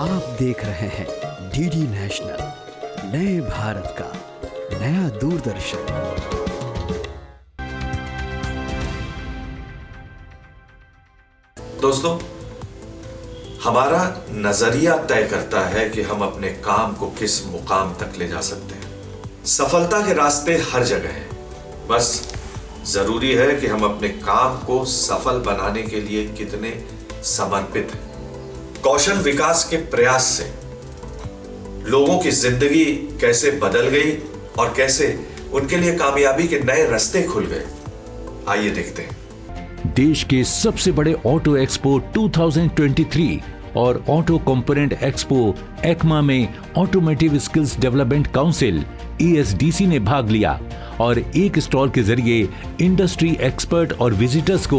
आप देख रहे हैं डीडी नेशनल, नए भारत का नया दूरदर्शन। दोस्तों, हमारा नजरिया तय करता है कि हम अपने काम को किस मुकाम तक ले जा सकते हैं। सफलता के रास्ते हर जगह हैं, बस जरूरी है कि हम अपने काम को सफल बनाने के लिए कितने समर्पित हैं। कौशल विकास के प्रयास से लोगों की जिंदगी कैसे बदल गई और कैसे उनके लिए कामयाबी के नए रास्ते खुल गए, आइए देखते हैं। देश के सबसे बड़े ऑटो एक्सपो 2023 और ऑटो कंपोनेंट एक्सपो एक्मा में automotive skills development council ESDC ने भाग लिया और एक स्टॉल के जरिए इंडस्ट्री एक्सपर्ट और विजिटर्स को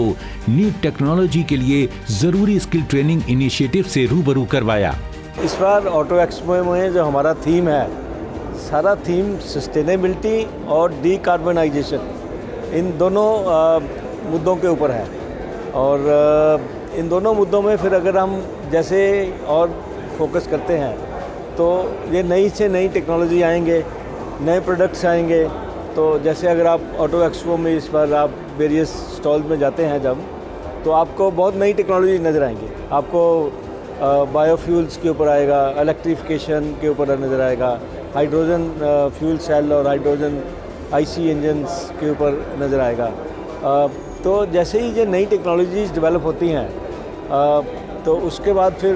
न्यू टेक्नोलॉजी के लिए जरूरी स्किल ट्रेनिंग इनिशिएटिव से रूबरू करवाया। इस बार ऑटो एक्सपो में जो हमारा थीम है, सारा थीम सस्टेनेबिलिटी और डीकार्बनाइजेशन, इन दोनों मुद्दों के ऊपर है। और इन दोनों मुद्दों में फिर अगर हम जैसे और फोकस करते हैं तो ये नई से नई टेक्नोलॉजी आएंगे, नए प्रोडक्ट्स आएंगे। तो जैसे अगर आप ऑटो एक्सपो में इस बार आप वेरियस स्टॉल्स में जाते हैं जब, तो आपको बहुत नई टेक्नोलॉजी नज़र आएंगी। आपको बायोफ्यूल्स के ऊपर आएगा, इलेक्ट्रिफिकेशन के ऊपर नज़र आएगा, हाइड्रोजन फ्यूल सेल और हाइड्रोजन IC इंजन्स के ऊपर नज़र आएगा। तो जैसे ही ये नई टेक्नोलॉजीज़ डेवलप होती हैं तो उसके बाद फिर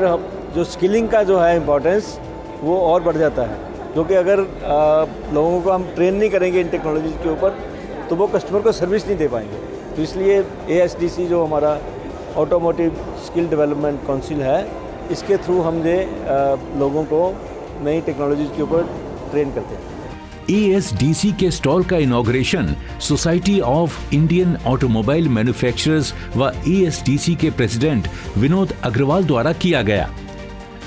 जो स्किलिंग का जो है इम्पोर्टेंस वो और बढ़ जाता है, क्योंकि अगर लोगों को हम ट्रेन नहीं करेंगे इन टेक्नोलॉजीज़ के ऊपर तो वो कस्टमर को सर्विस नहीं दे पाएंगे। तो इसलिए ASDC जो हमारा ऑटोमोटिव स्किल डेवलपमेंट काउंसिल है, इसके थ्रू हम ये लोगों को नई टेक्नोलॉजीज़ के ऊपर ट्रेन करते हैं। ASDC के स्टॉल का inauguration society of Indian automobile manufacturers व ASDC के प्रेसिडेंट विनोद अग्रवाल द्वारा किया गया।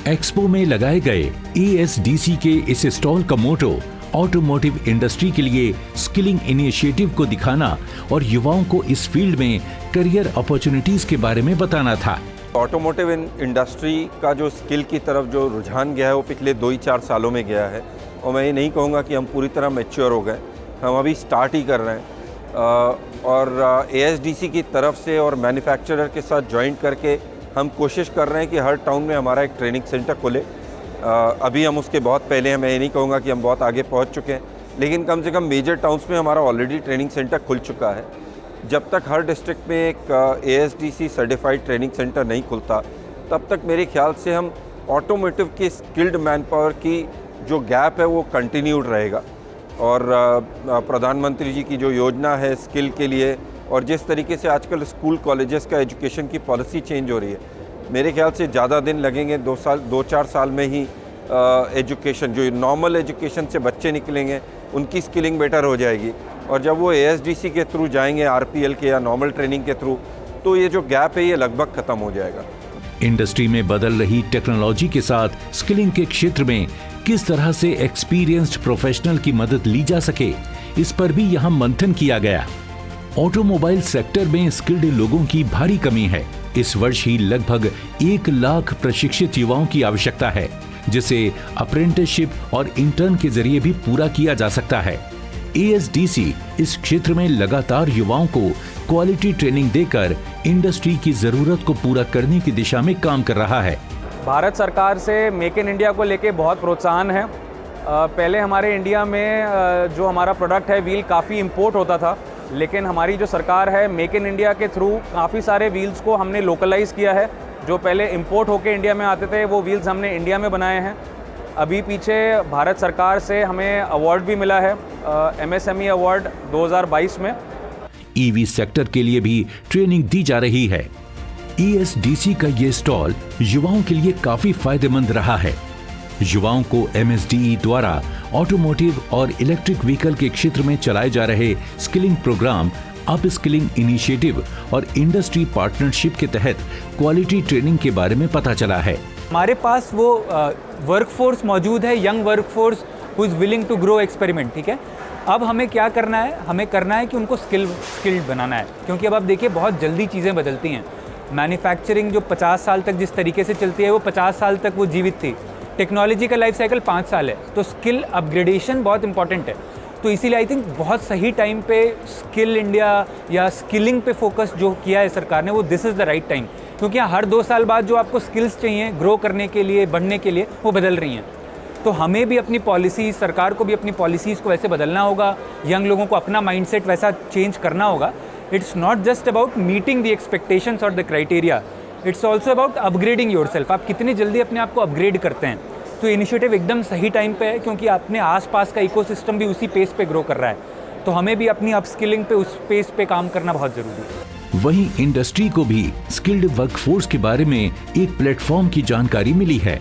एक्सपो में लगाए गए ASDC के इस स्टॉल का मोटो ऑटोमोटिव इंडस्ट्री के लिए स्किलिंग इनिशिएटिव को दिखाना और युवाओं को इस फील्ड में करियर अपॉर्चुनिटीज के बारे में बताना था। ऑटोमोटिव इंडस्ट्री का जो स्किल की तरफ जो रुझान गया है वो पिछले 2-4 सालों में गया है, और मैं ये नहीं कहूँगा कि हम पूरी तरह मैच्योर हो गए, हम अभी स्टार्ट ही कर रहे हैं। और ASDC की तरफ से और मैन्युफैक्चरर के साथ जॉइंट करके हम कोशिश कर रहे हैं कि हर टाउन में हमारा एक ट्रेनिंग सेंटर खुले। अभी हम उसके बहुत पहले हैं, मैं ये नहीं कहूँगा कि हम बहुत आगे पहुँच चुके हैं, लेकिन कम से कम मेजर टाउन्स में हमारा ऑलरेडी ट्रेनिंग सेंटर खुल चुका है। जब तक हर डिस्ट्रिक्ट में एक ASDC सर्टिफाइड ट्रेनिंग सेंटर नहीं खुलता, तब तक मेरे ख्याल से हम ऑटोमोटिव की स्किल्ड मैन पावर की जो गैप है वो कंटिन्यूड रहेगा। और प्रधानमंत्री जी की जो योजना है स्किल के लिए, और जिस तरीके से आजकल स्कूल कॉलेजेस का एजुकेशन की पॉलिसी चेंज हो रही है, मेरे ख्याल से ज़्यादा दिन लगेंगे, 2-4 साल में ही एजुकेशन, जो नॉर्मल एजुकेशन से बच्चे निकलेंगे उनकी स्किलिंग बेटर हो जाएगी। और जब वो ASDC के थ्रू जाएंगे, RPL के या नॉर्मल ट्रेनिंग के थ्रू, तो ये जो गैप है ये लगभग ख़त्म हो जाएगा। इंडस्ट्री में बदल रही टेक्नोलॉजी के साथ स्किलिंग के क्षेत्र में किस तरह से एक्सपीरियंस्ड प्रोफेशनल की मदद ली जा सके, इस पर भी यहाँ मंथन किया गया। ऑटोमोबाइल सेक्टर में स्किल्ड लोगों की भारी कमी है। इस वर्ष ही लगभग 1 लाख प्रशिक्षित युवाओं की आवश्यकता है, जिसे अप्रेंटिसशिप और इंटर्न के जरिए भी पूरा किया जा सकता है। ASDC इस क्षेत्र में लगातार युवाओं को क्वालिटी ट्रेनिंग देकर इंडस्ट्री की जरूरत को पूरा करने की दिशा में काम कर रहा है। भारत सरकार से मेक इन इंडिया को लेके बहुत प्रोत्साहन है। पहले हमारे इंडिया में जो हमारा प्रोडक्ट है व्हील काफ़ी इंपोर्ट होता था, लेकिन हमारी जो सरकार है मेक इन इंडिया के थ्रू काफ़ी सारे व्हील्स को हमने लोकलाइज़ किया है। जो पहले इंपोर्ट होके इंडिया में आते थे वो व्हील्स हमने इंडिया में बनाए हैं। अभी पीछे भारत सरकार से हमें अवार्ड भी मिला है, MSME अवार्ड 2022 में। EV सेक्टर के लिए भी ट्रेनिंग दी जा रही है। ASDC का ये स्टॉल युवाओं के लिए काफी फायदेमंद रहा है। युवाओं को MSDE द्वारा ऑटोमोटिव और इलेक्ट्रिक व्हीकल के क्षेत्र में चलाए जा रहे skilling program, upskilling initiative और इंडस्ट्री पार्टनरशिप के तहत क्वालिटी ट्रेनिंग के बारे में पता चला है। हमारे पास वो वर्कफोर्स मौजूद है, young workforce who is willing to grow experiment. ठीक है, अब हमें क्या करना है, हमें करना है कि उनको स्किल्ड बनाना है, क्योंकि अब आप देखिए बहुत जल्दी चीज़ें बदलती हैं। मैन्युफैक्चरिंग जो 50 साल तक जिस तरीके से चलती है वो 50 साल तक वो जीवित थी। टेक्नोलॉजी का लाइफ साइकिल 5 साल है, तो स्किल अपग्रेडेशन बहुत इंपॉर्टेंट है। तो इसीलिए आई थिंक बहुत सही टाइम पे स्किल इंडिया या स्किलिंग पे फोकस जो किया है सरकार ने, वो this is the right time, क्योंकि हर 2 साल बाद जो आपको स्किल्स चाहिए ग्रो करने के लिए, बढ़ने के लिए, वो बदल रही हैं। तो हमें भी अपनी पॉलिसीज़, सरकार को भी अपनी पॉलिसीज़ को वैसे बदलना होगा, यंग लोगों को अपना माइंडसेट वैसा चेंज करना होगा। It's not just about meeting the expectations और the criteria, it's also about upgrading yourself. आप कितनी जल्दी अपने आप को अपग्रेड करते हैं। तो इनिशिएटिव एकदम सही टाइम पे है, क्योंकि अपने आसपास का इकोसिस्टम भी उसी पेस पे ग्रो कर रहा है। तो हमें भी अपनी अपस्किलिंग पे, उस पेस पे काम करना बहुत ज़रूरी है। वहीं इंडस्ट्री को भी स्किल्ड वर्कफोर्स के बारे में एक प्लेटफॉर्म की जानकारी मिली है।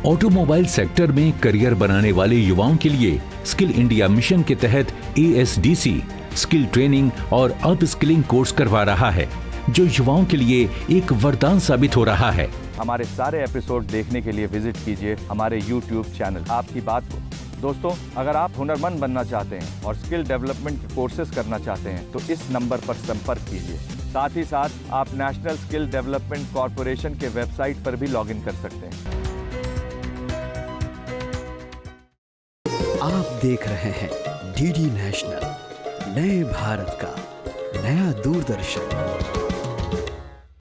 ऑटोमोबाइल सेक्टर में करियर बनाने वाले युवाओं के लिए स्किल इंडिया मिशन के तहत ASDC स्किल ट्रेनिंग और अप स्किलिंग कोर्स करवा रहा है, जो युवाओं के लिए एक वरदान साबित हो रहा है। हमारे सारे एपिसोड देखने के लिए विजिट कीजिए हमारे YouTube चैनल आपकी बात को। दोस्तों, अगर आप हुनरमंद बनना चाहते हैं और स्किल डेवलपमेंट के कोर्सेज करना चाहते हैं तो इस नंबर पर संपर्क कीजिए। साथ ही साथ आप नेशनल स्किल डेवलपमेंट कॉरपोरेशन के वेबसाइट पर भी लॉगिन कर सकते हैं। आप देख रहे हैं DD नेशनल, नए भारत का नया दूरदर्शन।